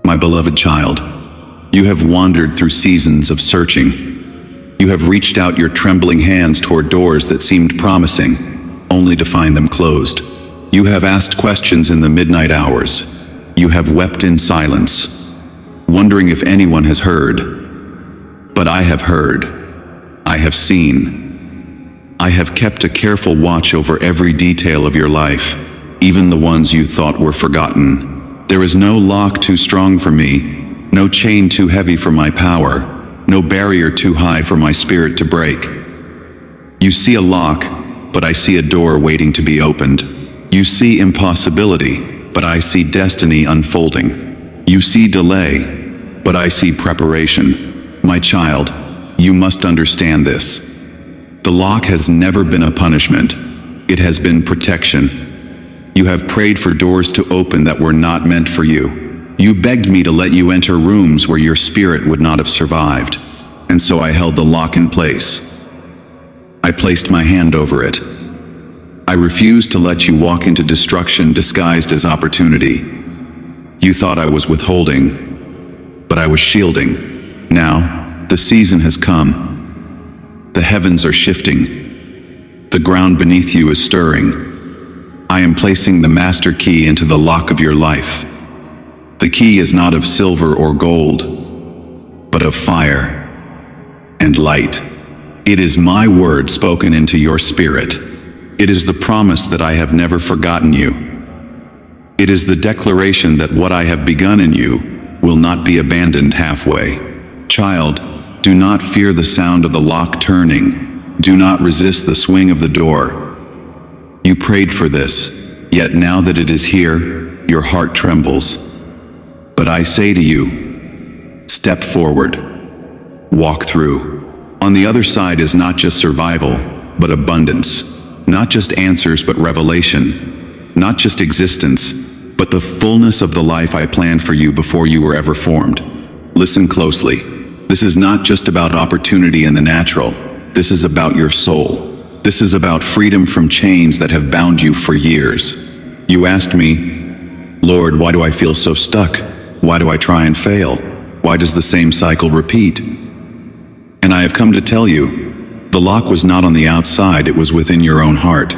My beloved child, you have wandered through seasons of searching. You have reached out your trembling hands toward doors that seemed promising, only to find them closed. You have asked questions in the midnight hours. You have wept in silence, wondering if anyone has heard. But I have heard. I have seen. I have kept a careful watch over every detail of your life, even the ones you thought were forgotten. There is no lock too strong for me, no chain too heavy for my power, no barrier too high for my spirit to break. You see a lock, but I see a door waiting to be opened. You see impossibility, but I see destiny unfolding. You see delay, but I see preparation. My child, you must understand this. The lock has never been a punishment. It has been protection. You have prayed for doors to open that were not meant for you. You begged me to let you enter rooms where your spirit would not have survived, and so I held the lock in place. I placed my hand over it. I refused to let you walk into destruction disguised as opportunity. You thought I was withholding, but I was shielding. Now, the season has come. The heavens are shifting. The ground beneath you is stirring. I am placing the master key into the lock of your life. The key is not of silver or gold, but of fire and light. It is my word spoken into your spirit. It is the promise that I have never forgotten you. It is the declaration that what I have begun in you will not be abandoned halfway. Child, do not fear the sound of the lock turning. Do not resist the swing of the door. You prayed for this, yet now that it is here, your heart trembles. But I say to you, step forward, walk through. On the other side is not just survival, but abundance. Not just answers, but revelation. Not just existence, but the fullness of the life I planned for you before you were ever formed. Listen closely. This is not just about opportunity in the natural. This is about your soul. This is about freedom from chains that have bound you for years. You asked me, Lord, why do I feel so stuck? Why do I try and fail? Why does the same cycle repeat? And I have come to tell you, the lock was not on the outside, it was within your own heart.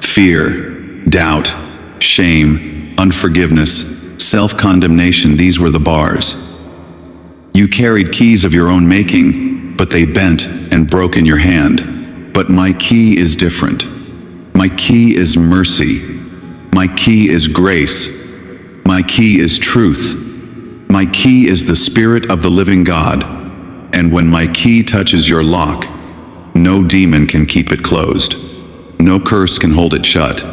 Fear, doubt, shame, unforgiveness, self-condemnation, these were the bars. You carried keys of your own making, but they bent and broke in your hand. But my key is different. My key is mercy. My key is grace. My key is truth. My key is the Spirit of the living God, and when my key touches your lock, no demon can keep it closed. No curse can hold it shut.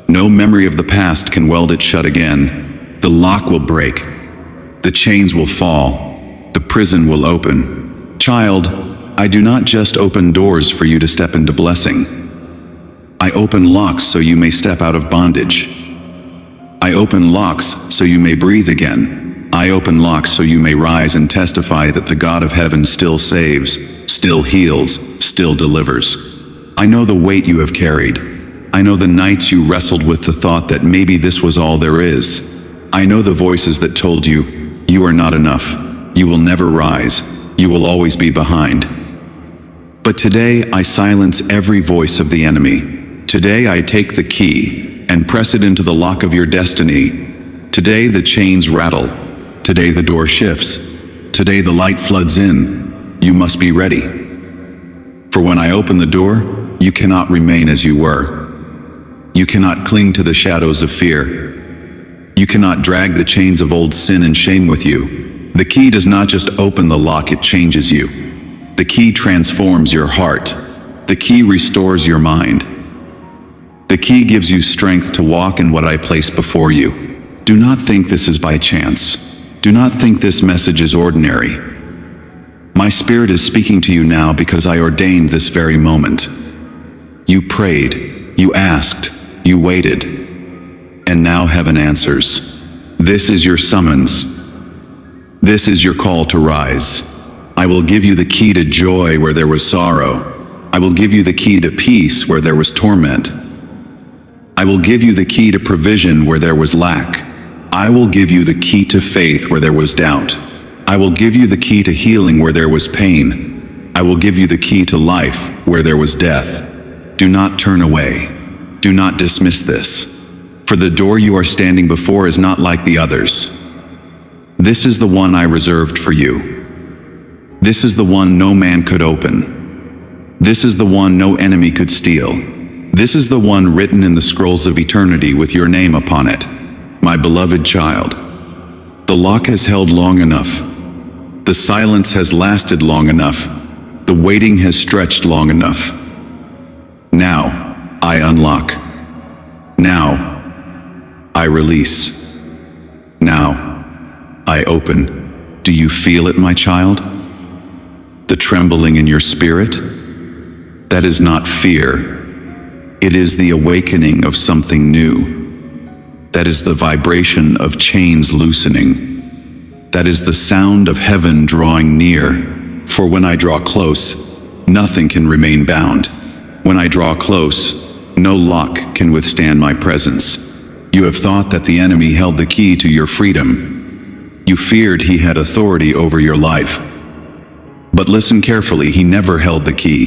No memory of the past can weld it shut again. The lock will break. The chains will fall. The prison will open. Child, I do not just open doors for you to step into blessing. I open locks so you may step out of bondage. I open locks so you may breathe again. I open locks so you may rise and testify that the God of heaven still saves, still heals, still delivers. I know the weight you have carried. I know the nights you wrestled with the thought that maybe this was all there is. I know the voices that told you, you are not enough, you will never rise, you will always be behind. But today I silence every voice of the enemy. Today I take the key and press it into the lock of your destiny. Today the chains rattle. Today the door shifts. Today the light floods in. You must be ready. For when I open the door, you cannot remain as you were. You cannot cling to the shadows of fear. You cannot drag the chains of old sin and shame with you. The key does not just open the lock, it changes you. The key transforms your heart. The key restores your mind. The key gives you strength to walk in what I place before you. Do not think this is by chance. Do not think this message is ordinary. My spirit is speaking to you now because I ordained this very moment. You prayed, you asked, you waited, and now heaven answers. This is your summons. This is your call to rise. I will give you the key to joy where there was sorrow. I will give you the key to peace where there was torment. I will give you the key to provision where there was lack. I will give you the key to faith where there was doubt. I will give you the key to healing where there was pain. I will give you the key to life where there was death. Do not turn away. Do not dismiss this. For the door you are standing before is not like the others. This is the one I reserved for you. This is the one no man could open. This is the one no enemy could steal. This is the one written in the scrolls of eternity with your name upon it. My beloved child, the lock has held long enough. The silence has lasted long enough. The waiting has stretched long enough. Now, I unlock. Now, I release. Now, I open. Do you feel it, my child? The trembling in your spirit? That is not fear. It is the awakening of something new. That is the vibration of chains loosening. That is the sound of heaven drawing near. For when I draw close, nothing can remain bound. When I draw close, no lock can withstand my presence. You have thought that the enemy held the key to your freedom. You feared he had authority over your life. But listen carefully, he never held the key.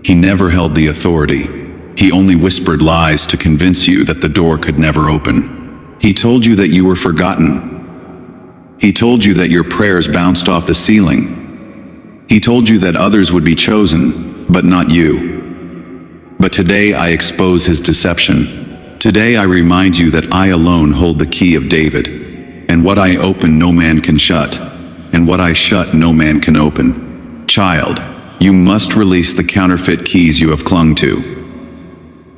He never held the authority. He only whispered lies to convince you that the door could never open. He told you that you were forgotten. He told you that your prayers bounced off the ceiling. He told you that others would be chosen, but not you. But today I expose his deception. Today I remind you that I alone hold the key of David. And what I open no man can shut, and what I shut no man can open. Child, you must release the counterfeit keys you have clung to.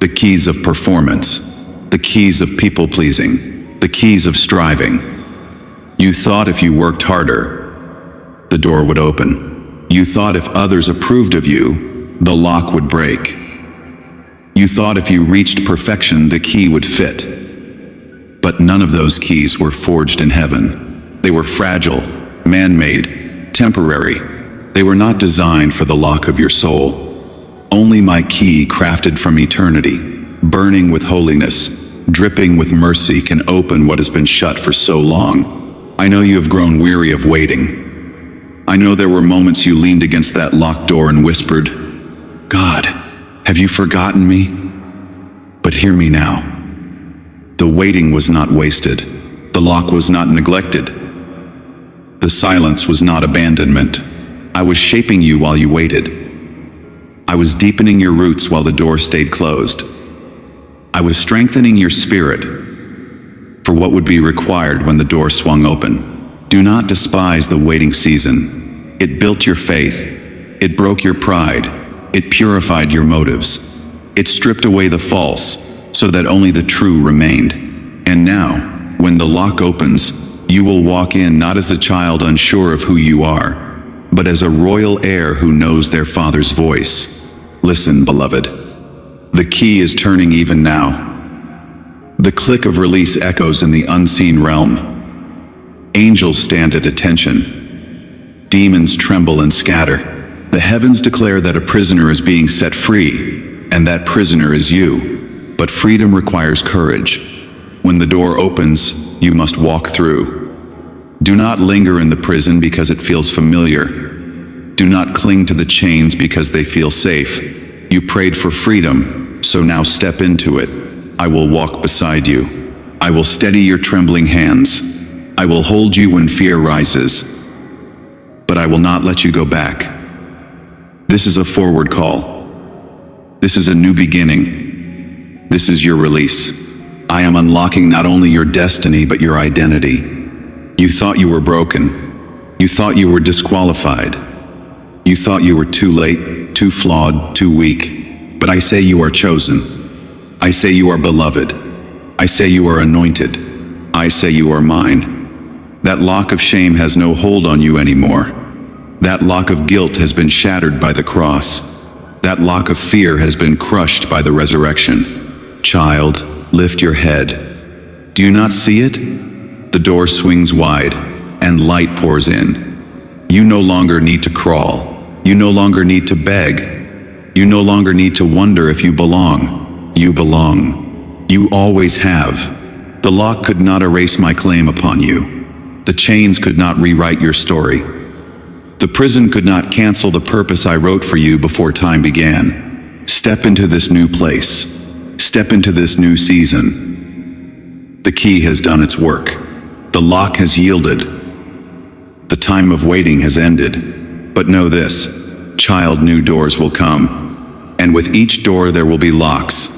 The keys of performance, the keys of people-pleasing, the keys of striving. You thought if you worked harder, the door would open. You thought if others approved of you, the lock would break. You thought if you reached perfection, the key would fit. But none of those keys were forged in heaven. They were fragile, man-made, temporary. They were not designed for the lock of your soul. Only my key, crafted from eternity, burning with holiness, dripping with mercy, can open what has been shut for so long. I know you have grown weary of waiting. I know there were moments you leaned against that locked door and whispered, God, have you forgotten me? But hear me now. The waiting was not wasted. The lock was not neglected. The silence was not abandonment. I was shaping you while you waited. I was deepening your roots while the door stayed closed. I was strengthening your spirit for what would be required when the door swung open. Do not despise the waiting season. It built your faith. It broke your pride. It purified your motives. It stripped away the false so that only the true remained. And now, when the lock opens, you will walk in not as a child unsure of who you are, but as a royal heir who knows their father's voice. Listen, beloved. The key is turning even now. The click of release echoes in the unseen realm. Angels stand at attention. Demons tremble and scatter. The heavens declare that a prisoner is being set free, and that prisoner is you. But freedom requires courage. When the door opens, you must walk through. Do not linger in the prison because it feels familiar. Do not cling to the chains because they feel safe. You prayed for freedom, so now step into it. I will walk beside you. I will steady your trembling hands. I will hold you when fear rises. But I will not let you go back. This is a forward call. This is a new beginning. This is your release. I am unlocking not only your destiny, but your identity. You thought you were broken. You thought you were disqualified. You thought you were too late, too flawed, too weak. But I say you are chosen. I say you are beloved. I say you are anointed. I say you are mine. That lock of shame has no hold on you anymore. That lock of guilt has been shattered by the cross. That lock of fear has been crushed by the resurrection. Child, lift your head. Do you not see it? The door swings wide, and light pours in. You no longer need to crawl. You no longer need to beg. You no longer need to wonder if you belong. You belong. You always have. The lock could not erase my claim upon you. The chains could not rewrite your story. The prison could not cancel the purpose I wrote for you before time began. Step into this new place. Step into this new season. The key has done its work. The lock has yielded. The time of waiting has ended. But know this, child, new doors will come. And with each door there will be locks.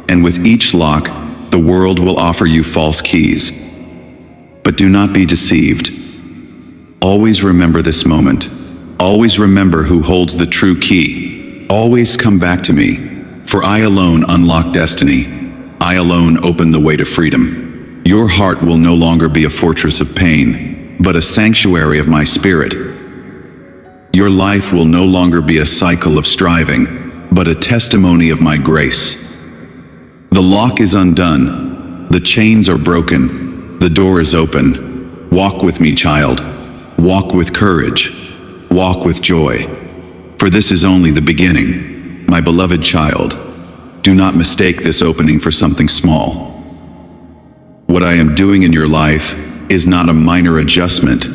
And with each lock, the world will offer you false keys. But do not be deceived. Always remember this moment. Always remember who holds the true key. Always come back to me, for I alone unlock destiny. I alone open the way to freedom. Your heart will no longer be a fortress of pain, but a sanctuary of my spirit. Your life will no longer be a cycle of striving, but a testimony of my grace. The lock is undone. The chains are broken. The door is open. Walk with me, child. Walk with courage. Walk with joy. For this is only the beginning, my beloved child. Do not mistake this opening for something small. What I am doing in your life is not a minor adjustment.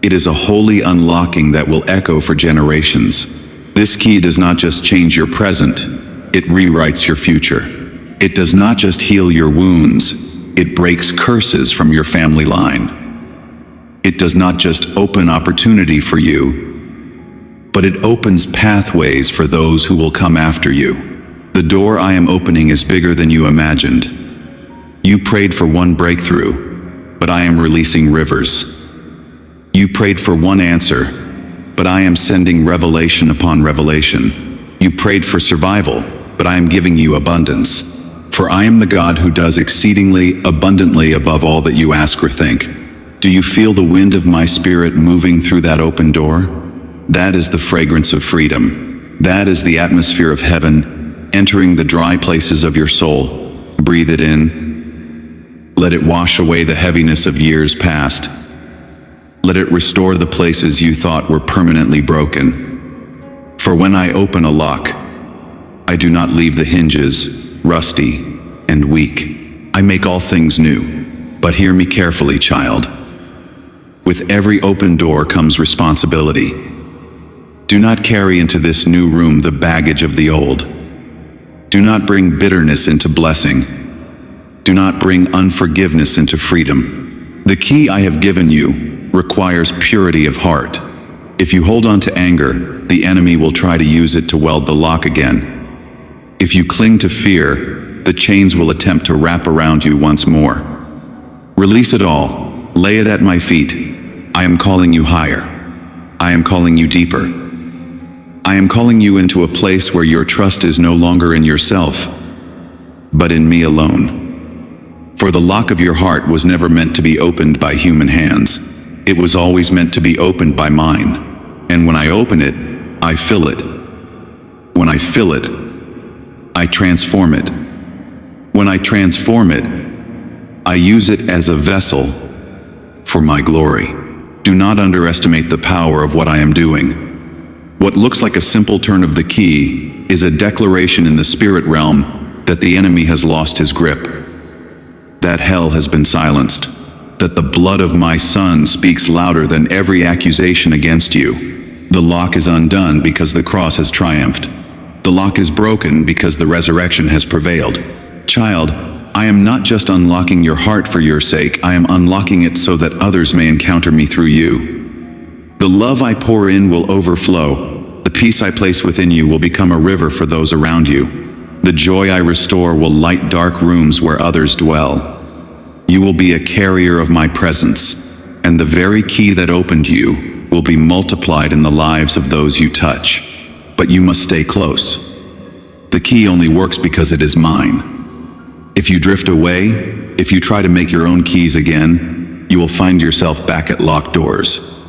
It is a holy unlocking that will echo for generations. This key does not just change your present, it rewrites your future. It does not just heal your wounds, it breaks curses from your family line. It does not just open opportunity for you, but it opens pathways for those who will come after you. The door I am opening is bigger than you imagined. You prayed for one breakthrough, but I am releasing rivers. You prayed for one answer, but I am sending revelation upon revelation. You prayed for survival, but I am giving you abundance. For I am the God who does exceedingly abundantly above all that you ask or think. Do you feel the wind of my spirit moving through that open door? That is the fragrance of freedom. That is the atmosphere of heaven, entering the dry places of your soul. Breathe it in. Let it wash away the heaviness of years past. Let it restore the places you thought were permanently broken. For when I open a lock, I do not leave the hinges rusty and weak. I make all things new. But hear me carefully, child. With every open door comes responsibility. Do not carry into this new room the baggage of the old. Do not bring bitterness into blessing. Do not bring unforgiveness into freedom. The key I have given you requires purity of heart. If you hold on to anger, the enemy will try to use it to weld the lock again. If you cling to fear, the chains will attempt to wrap around you once more. Release it all. Lay it at my feet. I am calling you higher. I am calling you deeper. I am calling you into a place where your trust is no longer in yourself, but in me alone. For the lock of your heart was never meant to be opened by human hands. It was always meant to be opened by mine. And when I open it, I fill it. When I fill it, I transform it. When I transform it, I use it as a vessel for my glory. Do not underestimate the power of what I am doing. What looks like a simple turn of the key is a declaration in the spirit realm that the enemy has lost his grip, that hell has been silenced, that the blood of my Son speaks louder than every accusation against you. The lock is undone because the cross has triumphed. The lock is broken because the resurrection has prevailed. Child, I am not just unlocking your heart for your sake, I am unlocking it so that others may encounter me through you. The love I pour in will overflow. The peace I place within you will become a river for those around you. The joy I restore will light dark rooms where others dwell. You will be a carrier of my presence, and the very key that opened you will be multiplied in the lives of those you touch. But you must stay close. The key only works because it is mine. If you drift away, if you try to make your own keys again, you will find yourself back at locked doors.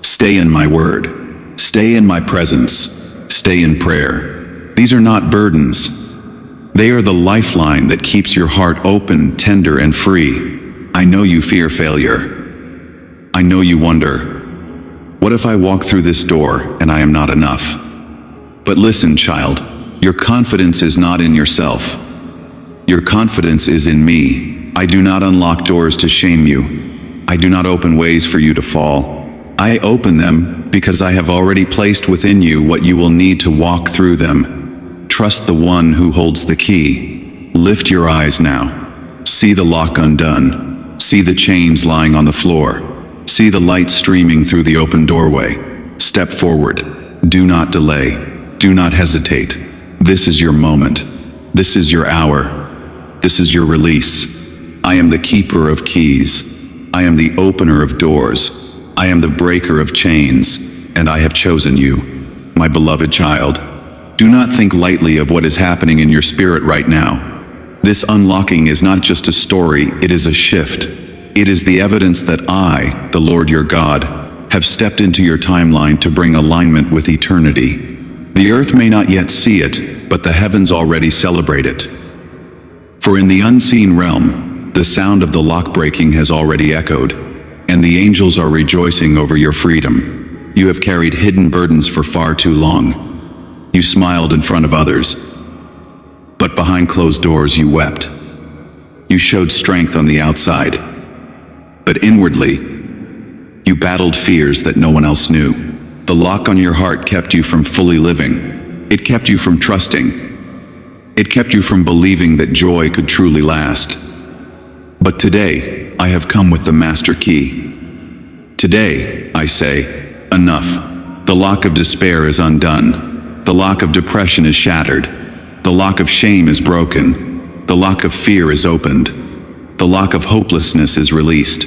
Stay in my word. Stay in my presence. Stay in prayer. These are not burdens. They are the lifeline that keeps your heart open, tender, and free. I know you fear failure. I know you wonder, what if I walk through this door and I am not enough? But listen, child, your confidence is not in yourself. Your confidence is in me. I do not unlock doors to shame you. I do not open ways for you to fall. I open them because I have already placed within you what you will need to walk through them. Trust the one who holds the key. Lift your eyes now. See the lock undone. See the chains lying on the floor. See the light streaming through the open doorway. Step forward. Do not delay. Do not hesitate. This is your moment. This is your hour. This is your release. I am the keeper of keys. I am the opener of doors. I am the breaker of chains, and I have chosen you, my beloved child. Do not think lightly of what is happening in your spirit right now. This unlocking is not just a story, it is a shift. It is the evidence that I, the Lord your God, have stepped into your timeline to bring alignment with eternity. The earth may not yet see it, but the heavens already celebrate it. For in the unseen realm, the sound of the lock breaking has already echoed, and the angels are rejoicing over your freedom. You have carried hidden burdens for far too long. You smiled in front of others, but behind closed doors you wept. You showed strength on the outside, but inwardly, you battled fears that no one else knew. The lock on your heart kept you from fully living. It kept you from trusting. It kept you from believing that joy could truly last. But today, I have come with the master key. Today, I say, enough. The lock of despair is undone. The lock of depression is shattered. The lock of shame is broken. The lock of fear is opened. The lock of hopelessness is released.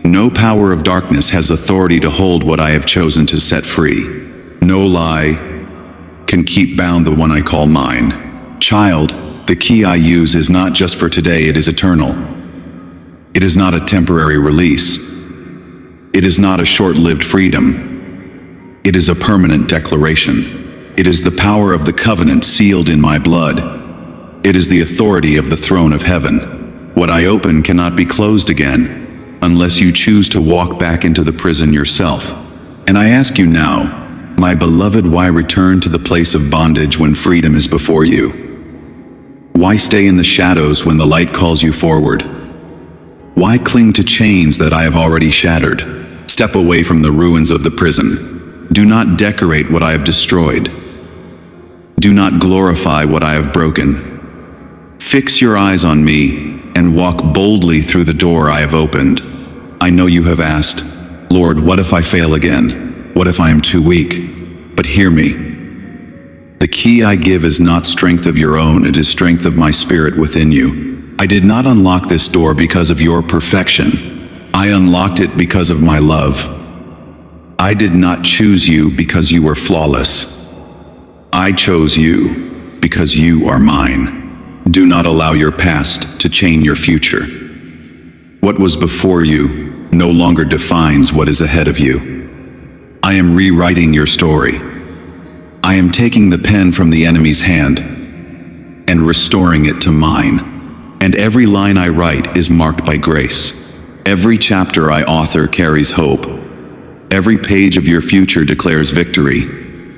No power of darkness has authority to hold what I have chosen to set free. No lie can keep bound the one I call mine. Child, the key I use is not just for today, it is eternal. It is not a temporary release. It is not a short-lived freedom. It is a permanent declaration. It is the power of the covenant sealed in my blood. It is the authority of the throne of heaven. What I open cannot be closed again, unless you choose to walk back into the prison yourself. And I ask you now, my beloved, why return to the place of bondage when freedom is before you? Why stay in the shadows when the light calls you forward? Why cling to chains that I have already shattered? Step away from the ruins of the prison. Do not decorate what I have destroyed. Do not glorify what I have broken. Fix your eyes on me and walk boldly through the door I have opened. I know you have asked, Lord, what if I fail again? What if I am too weak? But hear me. The key I give is not strength of your own, it is strength of my spirit within you. I did not unlock this door because of your perfection. I unlocked it because of my love. I did not choose you because you were flawless. I chose you because you are mine. Do not allow your past to chain your future. What was before you no longer defines what is ahead of you. I am rewriting your story. I am taking the pen from the enemy's hand and restoring it to mine. And every line I write is marked by grace. Every chapter I author carries hope. Every page of your future declares victory.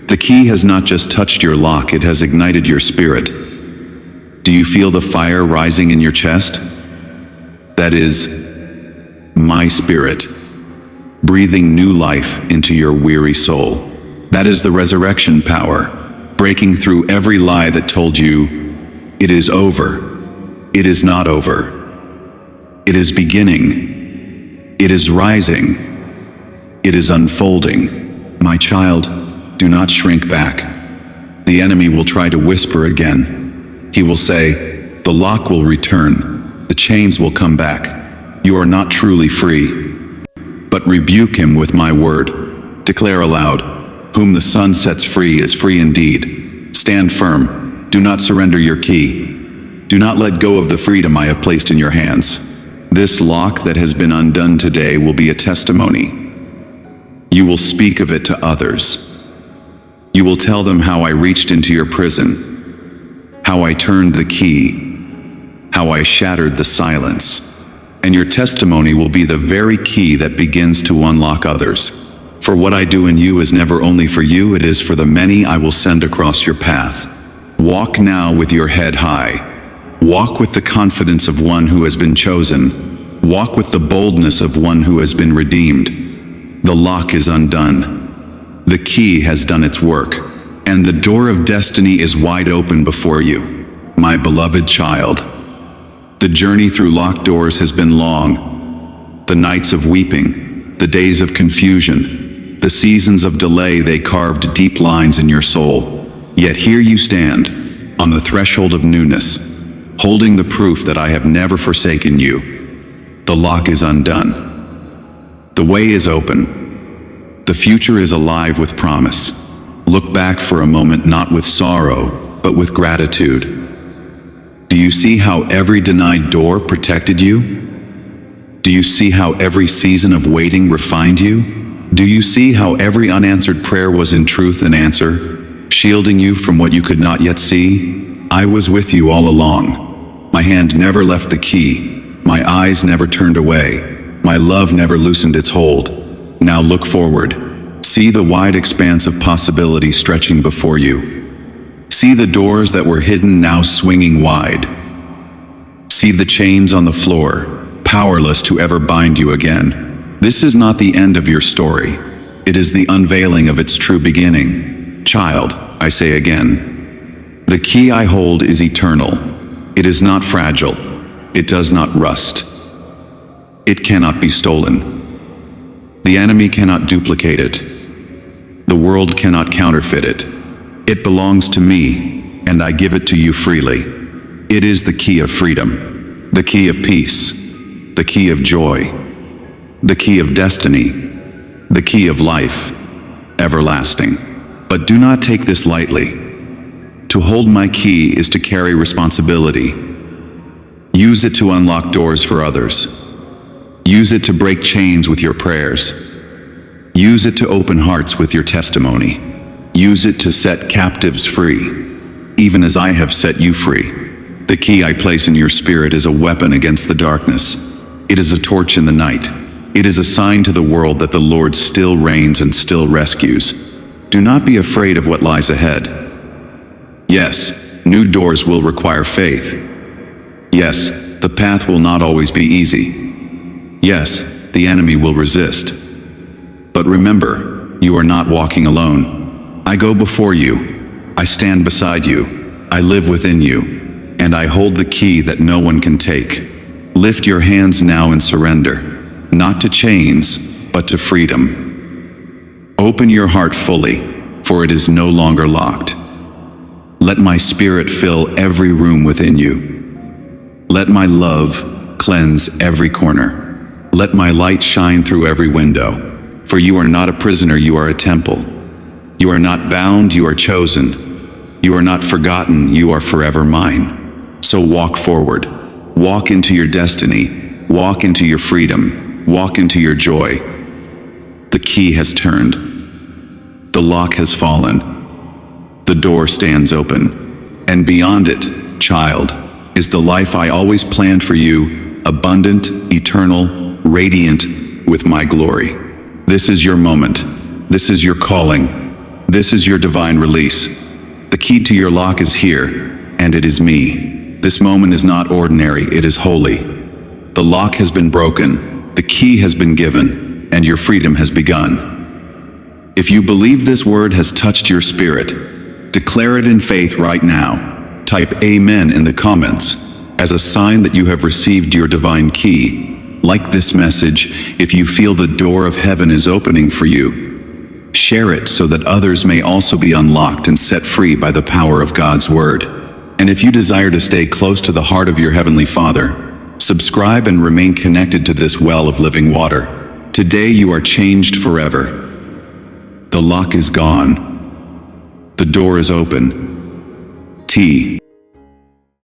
The key has not just touched your lock, it has ignited your spirit. Do you feel the fire rising in your chest? That is my spirit, breathing new life into your weary soul. That is the resurrection power, breaking through every lie that told you, it is over. It is not over. It is beginning. It is rising. It is unfolding. My child, do not shrink back. The enemy will try to whisper again. He will say, the lock will return. The chains will come back. You are not truly free. But rebuke him with my word. Declare aloud, whom the Son sets free is free indeed. Stand firm. Do not surrender your key. Do not let go of the freedom I have placed in your hands. This lock that has been undone today will be a testimony. You will speak of it to others. You will tell them how I reached into your prison, how I turned the key, how I shattered the silence. And your testimony will be the very key that begins to unlock others. For what I do in you is never only for you, it is for the many I will send across your path. Walk now with your head high. Walk with the confidence of one who has been chosen. Walk with the boldness of one who has been redeemed. The lock is undone. The key has done its work, and the door of destiny is wide open before you, my beloved child. The journey through locked doors has been long. The nights of weeping, the days of confusion, the seasons of delay, they carved deep lines in your soul. Yet here you stand, on the threshold of newness, holding the proof that I have never forsaken you. The lock is undone. The way is open. The future is alive with promise. Look back for a moment, not with sorrow, but with gratitude. Do you see how every denied door protected you? Do you see how every season of waiting refined you? Do you see how every unanswered prayer was in truth an answer, shielding you from what you could not yet see? I was with you all along. My hand never left the key. My eyes never turned away. My love never loosened its hold. Now look forward. See the wide expanse of possibility stretching before you. See the doors that were hidden now swinging wide. See the chains on the floor, powerless to ever bind you again. This is not the end of your story. It is the unveiling of its true beginning. Child, I say again, the key I hold is eternal. It is not fragile. It does not rust. It cannot be stolen. The enemy cannot duplicate it. The world cannot counterfeit it. It belongs to me, and I give it to you freely. It is the key of freedom, the key of peace, the key of joy, the key of destiny, the key of life, everlasting. But do not take this lightly. To hold my key is to carry responsibility. Use it to unlock doors for others. Use it to break chains with your prayers. Use it to open hearts with your testimony. Use it to set captives free, even as I have set you free. The key I place in your spirit is a weapon against the darkness. It is a torch in the night. It is a sign to the world that the Lord still reigns and still rescues. Do not be afraid of what lies ahead. Yes, new doors will require faith. Yes, the path will not always be easy. Yes, the enemy will resist. But remember, you are not walking alone. I go before you. I stand beside you. I live within you. And I hold the key that no one can take. Lift your hands now and surrender, not to chains, but to freedom. Open your heart fully, for it is no longer locked. Let my spirit fill every room within you. Let my love cleanse every corner. Let my light shine through every window. For you are not a prisoner, you are a temple. You are not bound, you are chosen. You are not forgotten, you are forever mine. So walk forward. Walk into your destiny. Walk into your freedom. Walk into your joy. The key has turned. The lock has fallen. The door stands open. And beyond it, child, is the life I always planned for you, abundant, eternal, radiant, with my glory. This is your moment. This is your calling. This is your divine release. The key to your lock is here, and it is me. This moment is not ordinary, it is holy. The lock has been broken, the key has been given, and your freedom has begun. If you believe this word has touched your spirit, declare it in faith right now. Type Amen in the comments as a sign that you have received your divine key. Like this message if you feel the door of heaven is opening for you. Share it so that others may also be unlocked and set free by the power of God's word. And if you desire to stay close to the heart of your Heavenly Father, subscribe and remain connected to this well of living water. Today you are changed forever. The lock is gone. The door is open.